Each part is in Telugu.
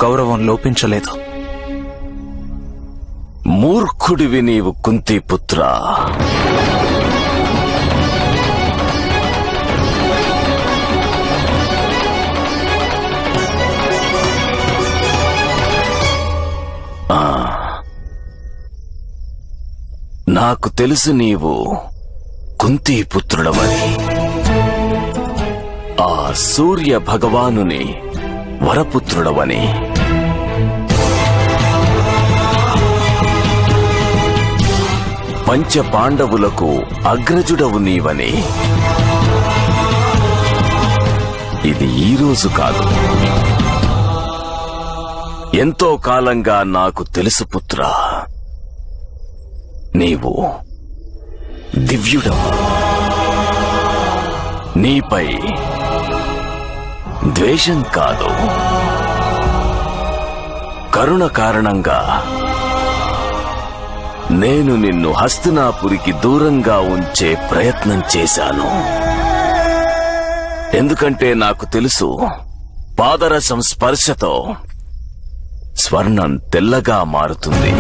గౌరవం లోపించలేదు. మూర్ఖుడివి నీవు కుంతిపుత్ర. నాకు తెలుసు నీవు కుంతిపుత్రుడవని. ఆ సూర్య భగవానుని వరపుత్రుడవని. పంచ పాండవులకు అగ్రజుడవు నీవని. ఇది ఈరోజు కాదు, ఎంతో కాలంగా నాకు తెలుసు పుత్ర. నీవు దివ్యుడవు. నీపై ద్వేషం కాదు, కరుణ కారణంగా నేను నిన్ను హస్తినాపురికి దూరంగా ఉంచే ప్రయత్నం చేశాను. ఎందుకంటే నాకు తెలుసు, పాదరసం స్పర్శతో స్వర్ణం తెల్లగా మారుతుంది,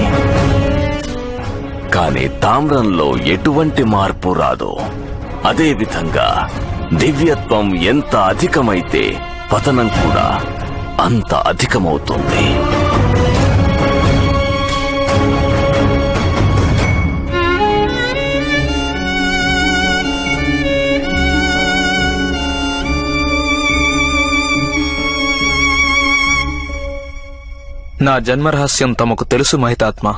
కానీ తామ్రంలో ఎటువంటి మార్పు రాదు. అదేవిధంగా దివ్యత్వం ఎంత అధికమైతే పతనం కూడా అంత అధికమవుతుంది. నా జన్మరహస్యం తమకు తెలుసు మహితాత్మ,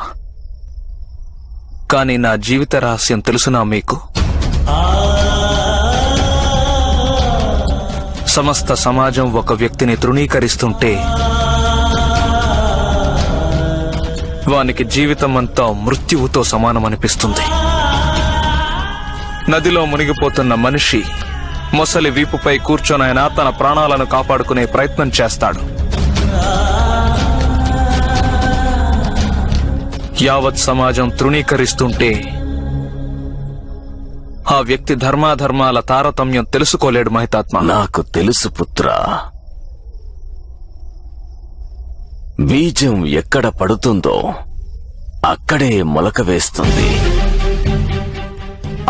కానీ నా జీవిత రహస్యం తెలుసునా మీకు? సమస్త సమాజం ఒక వ్యక్తిని తృణీకరిస్తుంటే వానికి జీవితం అంతా మృత్యువుతో సమానమనిపిస్తుంది. నదిలో మునిగిపోతున్న మనిషి మొసలి వీపుపై కూర్చొనైనా తన ప్రాణాలను కాపాడుకునే ప్రయత్నం చేస్తాడు. యావత్ సమాజం తృణీకరిస్తుంటే ఆ వ్యక్తి ధర్మాధర్మాల తారతమ్యం తెలుసుకోలేడు మహితాత్మ. నాకు తెలుసు పుత్ర. బీజం ఎక్కడ పడుతుందో అక్కడే మొలక వేస్తుంది.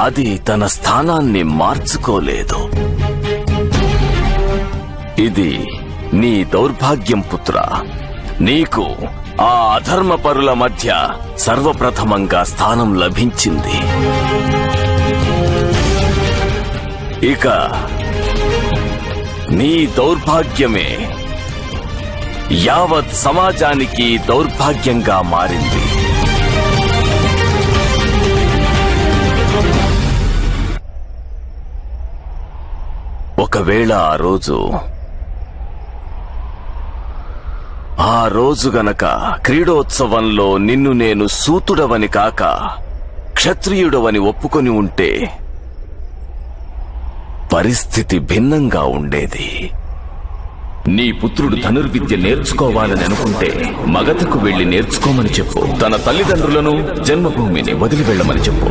అది తన స్థానాన్ని మార్చుకోలేదు. ఇది నీ దౌర్భాగ్యం పుత్ర. నీకు ఆ అధర్మపరుల మధ్య సర్వప్రథమంగా స్థానం లభించింది. ఇక నీ దౌర్భాగ్యమే యావత్ సమాజానికి దౌర్భాగ్యంగా మారింది. ఒకవేళ ఆ రోజు గనక క్రీడోత్సవంలో నిన్ను నేను సూతుడవని కాక క్షత్రియుడవని ఒప్పుకొని ఉంటే పరిస్థితి భిన్నంగా ఉండేది. నీ పుత్రుడు ధనుర్విద్య నేర్చుకోవాలని అనుకుంటే మగధకు వెళ్లి నేర్చుకోమని చెప్పు. తన తల్లిదండ్రులను, జన్మభూమిని వదిలి వెళ్లమని చెప్పు.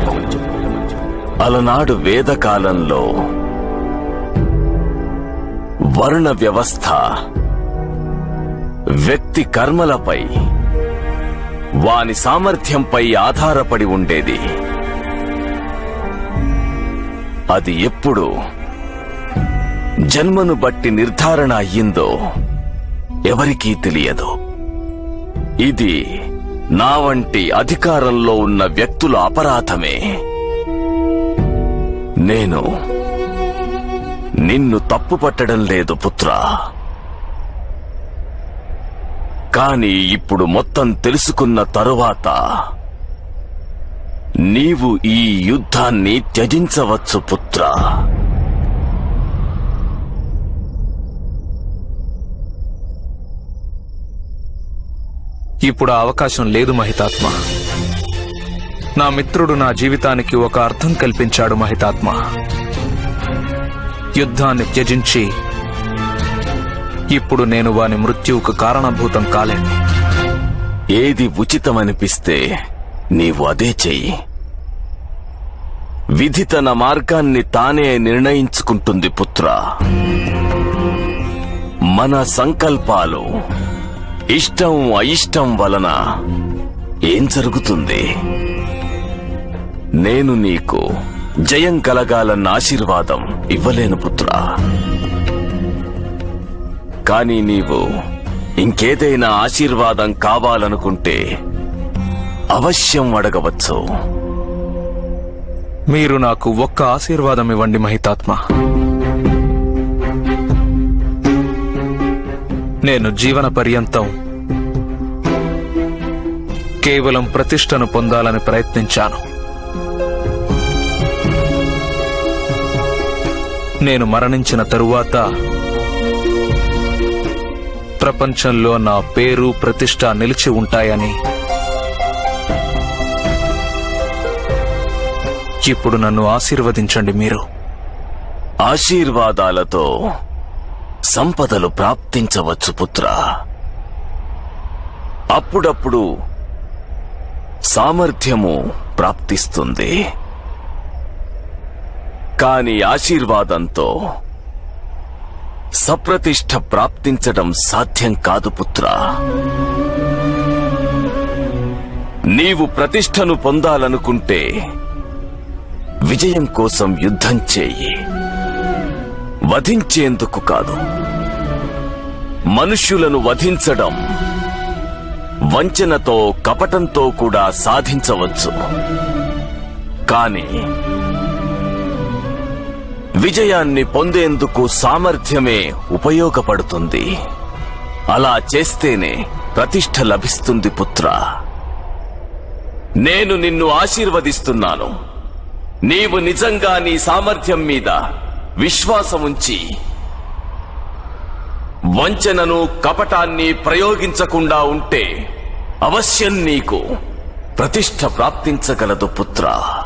అలనాడు వేదకాలంలో వర్ణ వ్యవస్థ వ్యక్తి కర్మలపై, వాని సామర్థ్యంపై ఆధారపడి ఉండేది. అది ఎప్పుడు జన్మను బట్టి నిర్ధారణ అయ్యిందో ఎవరికీ తెలియదు. ఇది నా వంటి అధికారంలో ఉన్న వ్యక్తుల అపరాధమే. నేను నిన్ను తప్పుపట్టడం లేదు పుత్రా, కానీ ఇప్పుడు మొత్తం తెలుసుకున్న తరువాత నీవు ఈ యుద్ధాన్ని త్యజించవచ్చు పుత్రా. ఇప్పుడు ఆ అవకాశం లేదు మహితాత్మ. నా మిత్రుడు నా జీవితానికి ఒక అర్థం కల్పించాడు మహితాత్మ. యుద్ధాన్ని త్యజించి ఇప్పుడు నేను వాని మృత్యువుకు కారణభూతం కాలేను. ఏది ఉచితమనిపిస్తే నీవు అదే చెయ్యి. విధి తన మార్గాన్ని తానే నిర్ణయించుకుంటుంది పుత్రా. మన సంకల్పాలు ఇష్టం అయిష్టం వలన ఏం జరుగుతుంది? నేను నీకు జయం కలగాలన్న ఆశీర్వాదం ఇవ్వలేను పుత్రా. కానీ నీవు ఇంకేదైనా ఆశీర్వాదం కావాలనుకుంటే అవశ్యం అడగవచ్చు. మీరు నాకు ఒక్క ఆశీర్వాదం ఇవ్వండి మహితాత్మ. నేను జీవన పర్యంతం కేవలం ప్రతిష్టను పొందాలని ప్రయత్నించాను. నేను మరణించిన తరువాత ప్రపంచంలో నా పేరు ప్రతిష్ట నిలిచి ఉంటాయని ఇప్పుడు నన్ను ఆశీర్వదించండి. మీరు ఆశీర్వాదాలతో సంపదలు ప్రాప్తించవచ్చు పుత్రా. అప్పుడప్పుడు సామర్థ్యము ప్రాప్తిస్తుంది. కాని ఆశీర్వాదంతో సప్రతిష్ఠ ప్రాప్తించడం సాధ్యం కాదు పుత్రా. నీవు ప్రతిష్టను పొందాలనుకుంటే విజయం కోసం యుద్ధం చేయి, వధించేందుకు కాదు. మనుష్యులను వధించడం వంచనతో కపటంతో కూడా సాధించవచ్చు. కాని విజయాన్ని పొందేందుకు సామర్థ్యమే ఉపయోగపడుతుంది. అలా చేస్తేనే ప్రతిష్ఠ లభిస్తుంది పుత్రా. నేను నిన్ను ఆశీర్వదిస్తున్నాను. నీవు నిజంగా నీ సామర్థ్యం మీద విశ్వాసముంచి వంచనను కపటాన్ని ప్రయోగించకుండా ఉంటే అవశ్యం నీకు ప్రతిష్ఠ ప్రాప్తించగలదు పుత్రా.